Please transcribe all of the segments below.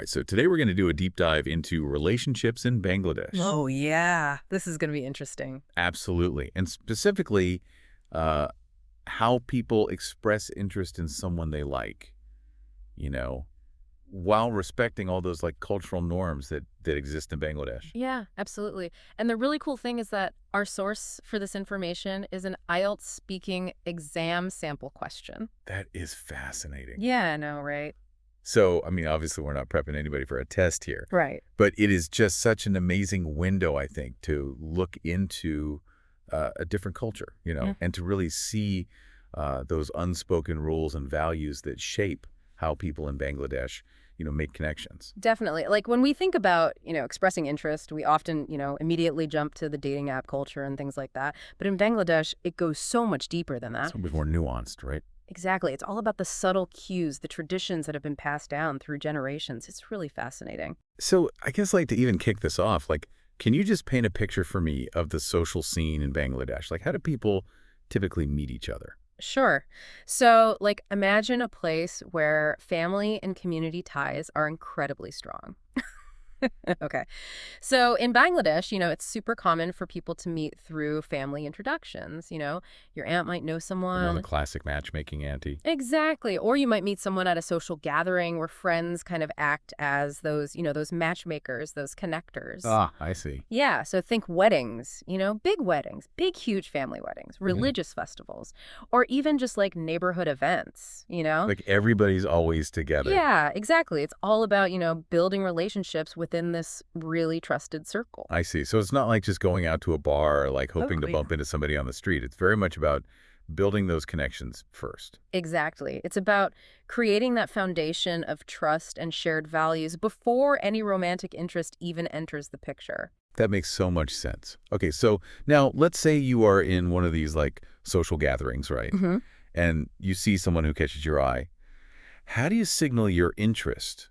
right, so today we're going to do a deep dive into relationships in Bangladesh. Oh, yeah. This is going to be interesting. Absolutely. And specifically, uh, how people express interest in someone they like, you know, while respecting all those like cultural norms that exist in Bangladesh. Yeah, absolutely. And the really cool thing is that our source for this information is an IELTS speaking exam sample question. That is fascinating. Yeah, I know, right? So, I mean, obviously we're not prepping anybody for a test here, Right. but it is just such an amazing window, I think, to look into a different culture, Mm. and to really see those unspoken rules and values that shape how people in Bangladesh, make connections. Definitely. Like when we think about, expressing interest, we often, immediately jump to the dating app culture and things like that. But in Bangladesh, it goes so much deeper than that. It's a bit more nuanced, right? Exactly. It's all about the subtle cues, the traditions that have been passed down through generations. It's really fascinating. So I guess like to even kick this off, like, can you just paint a picture for me of the social scene in Bangladesh? Like, how do people typically meet each other? Sure. So, like, imagine a place where family and community ties are incredibly strong. Okay. So in Bangladesh, it's super common for people to meet through family introductions. Your aunt might know The someone. classic matchmaking ante. Exactly. Or you might meet someone at a social gathering where friends kind of act as those matchmakers, those connectors. Ah, I see. Yeah, so think weddings, big, huge family weddings, Mhm. religious festivals, or even just like neighborhood events. Like everybody's always together. Yeah, exactly. It's all about, building relationships within this really trusted circle. I see. So it's not like just going out to a bar or like Oh, hoping to yeah. bump into somebody on the street. It's very much about building those connections first. Exactly. It's about creating that foundation of trust and shared values before any romantic interest even enters the picture. That makes so much sense. Okay, so now let's say you are in one of these like social gatherings, right? Hmm. And you see someone who catches your eye. How do you signal your interest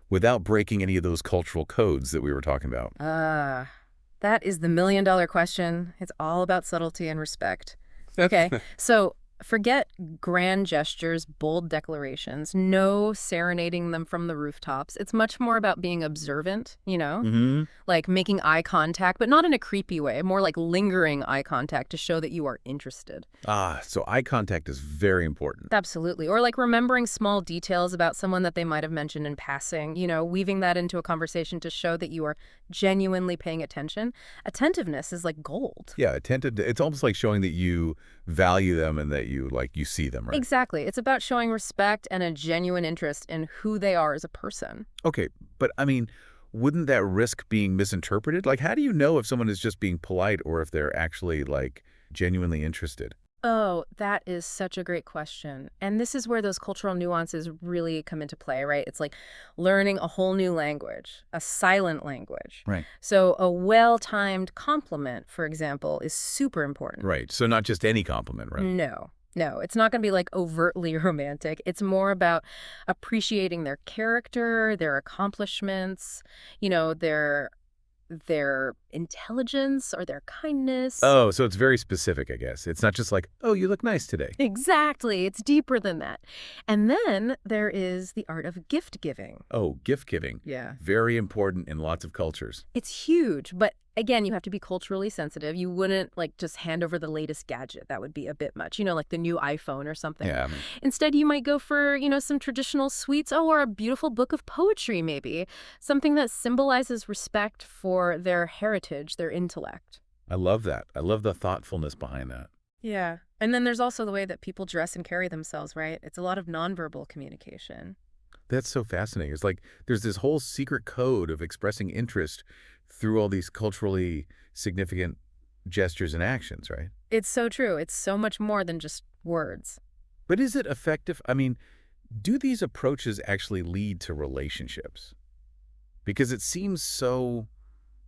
without breaking any of those cultural codes that we were talking about? Ah, that is the million-dollar question. It's all about subtlety and respect. Okay, so forget grand gestures, bold declarations, no serenading them from the rooftops. It's much more about being observant, Hmm. like making eye contact, but not in a creepy way, more like lingering eye contact to show that you are interested. Ah, so eye contact is very important. Absolutely. Or like remembering small details about someone that they might have mentioned in passing, weaving that into a conversation to show that you are genuinely paying attention. Attentiveness is like gold. Yeah, attentive. It's almost like showing that you value them and that you see them, right? Exactly. It's about showing respect and a genuine interest in who they are as a person. Okay, but I mean, wouldn't that risk being misinterpreted? Like, how do you know if someone is just being polite or if they're actually like genuinely interested? Oh, that is such a great question. And this is where those cultural nuances really come into play, right? It's like learning a whole new language, a silent language. Right. So a well-timed compliment, for example, is super important. Right. So not just any compliment, right? No, no, it's not going to be like overtly romantic. It's more about appreciating their character, their accomplishments, their intelligence or their kindness. Oh, so it's very specific, I guess. It's not just like, oh, you look nice today. Exactly. It's deeper than that. And then there is the art of gift giving. Oh, gift giving. Yeah. Very important in lots of cultures. It's huge, but again, you have to be culturally sensitive. You wouldn't like just hand over the latest gadget. That would be a bit much, like the new iPhone or something. Yeah, I mean, Instead, you might go for, some traditional sweets, or a beautiful book of poetry, maybe. Something that symbolizes respect for their heritage, their intellect. I love that. I love the thoughtfulness behind that. Yeah. And then there's also the way that people dress and carry themselves, right? It's a lot of nonverbal communication. That's so fascinating. It's like there's this whole secret code of expressing interest through all these culturally significant gestures and actions, right? It's so true. It's so much more than just words. But is it effective? I mean, do these approaches actually lead to relationships? Because it seems so,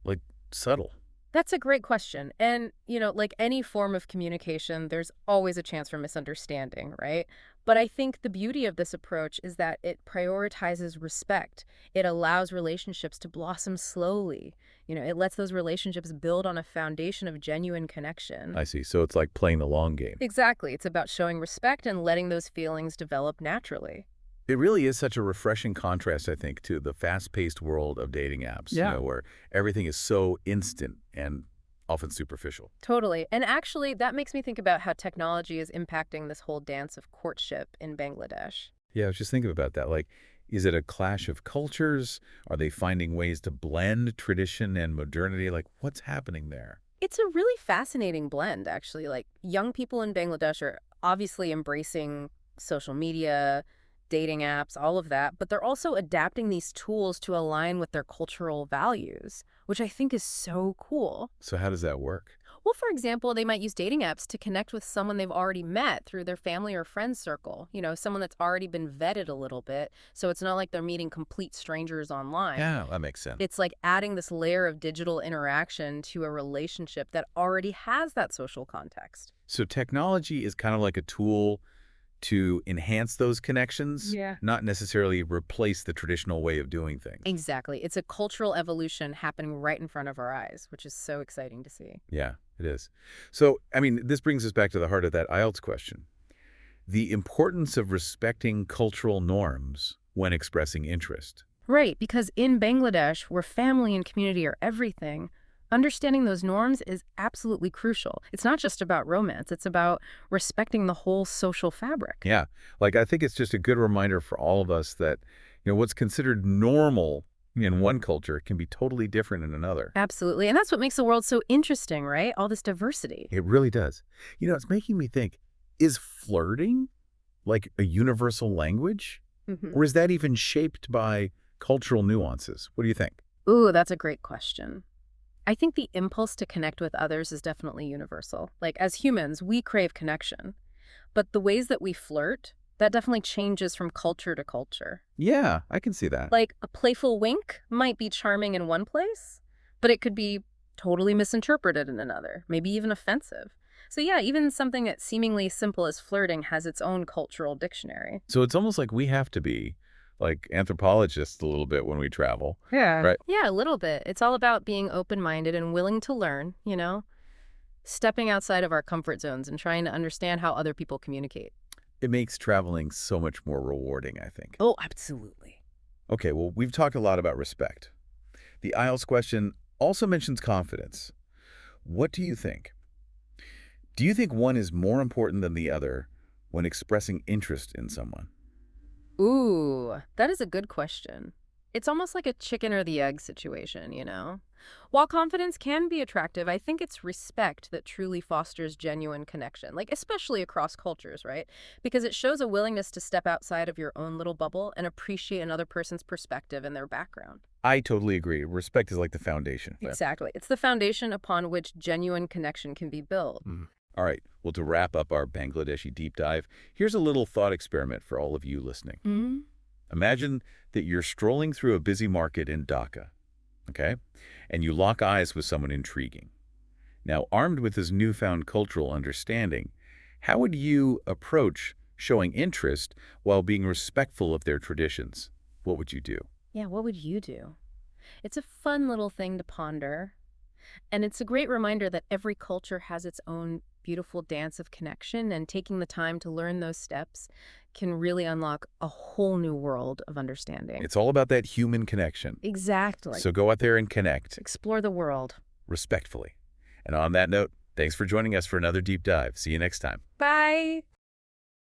like, subtle. That's a great question. And, like any form of communication, there's always a chance for misunderstanding, right? But I think the beauty of this approach is that it prioritizes respect. It allows relationships to blossom slowly. It lets those relationships build on a foundation of genuine connection. I see. So it's like playing the long game. Exactly. It's about showing respect and letting those feelings develop naturally. It really is such a refreshing contrast, I think, to the fast-paced world of dating apps, Yeah. where everything is so instant and often superficial. Totally. And actually, that makes me think about how technology is impacting this whole dance of courtship in Bangladesh. Yeah, I was just thinking about that. Like, is it a clash of cultures? Are they finding ways to blend tradition and modernity? Like, what's happening there? It's a really fascinating blend, actually. Like, young people in Bangladesh are obviously embracing social media, dating apps, all of that, but they're also adapting these tools to align with their cultural values, which I think is so cool. So how does that work? Well, for example, they might use dating apps to connect with someone they've already met through their family or friends circle, someone that's already been vetted a little bit. So it's not like they're meeting complete strangers online. Yeah, that makes sense. It's like adding this layer of digital interaction to a relationship that already has that social context. So technology is kind of like a tool to enhance those connections, Yeah. not necessarily replace the traditional way of doing things. Exactly. It's a cultural evolution happening right in front of our eyes, which is so exciting to see. Yeah, it is. So, I mean, this brings us back to the heart of that IELTS question. The importance of respecting cultural norms when expressing interest. Right, because in Bangladesh, where family and community are everything, understanding those norms is absolutely crucial. It's not just about romance, it's about respecting the whole social fabric. Yeah, like I think it's just a good reminder for all of us that, what's considered normal in one culture can be totally different in another. Absolutely. And that's what makes the world so interesting, right? All this diversity. It really does. It's making me think, is flirting like a universal language? Hmm. Or is that even shaped by cultural nuances? What do you think? Ooh, that's a great question. I think the impulse to connect with others is definitely universal. Like, as humans, we crave connection. But the ways that we flirt, that definitely changes from culture to culture. Yeah, I can see that. Like, a playful wink might be charming in one place, but it could be totally misinterpreted in another, maybe even offensive. So yeah, even something that's seemingly simple as flirting has its own cultural dictionary. So it's almost like we have to be like anthropologists a little bit when we travel, Yeah. right? Yeah, a little bit. It's all about being open-minded and willing to learn, stepping outside of our comfort zones and trying to understand how other people communicate. It makes traveling so much more rewarding, I think. Oh, absolutely. Okay, well, we've talked a lot about respect. The IELTS question also mentions confidence. What do you think? Do you think one is more important than the other when expressing interest in someone? Ooh, that is a good question. It's almost like a chicken or the egg situation. While confidence can be attractive, I think it's respect that truly fosters genuine connection, like especially across cultures, right? Because it shows a willingness to step outside of your own little bubble and appreciate another person's perspective and their background. I totally agree. Respect is like the foundation. Yeah. Exactly. It's the foundation upon which genuine connection can be built. Mhm. All right, well, to wrap up our Bangladeshi deep dive, here's a little thought experiment for all of you listening. Hmm. Imagine that you're strolling through a busy market in Dhaka, okay? And you lock eyes with someone intriguing. Now, armed with this newfound cultural understanding, how would you approach showing interest while being respectful of their traditions? What would you do? Yeah, what would you do? It's a fun little thing to ponder. And it's a great reminder that every culture has its own beautiful dance of connection, and taking the time to learn those steps can really unlock a whole new world of understanding. It's all about that human connection. Exactly. So go out there and connect Explore the world. respectfully. And on that note, thanks for joining us for another deep dive. See you next time. Bye.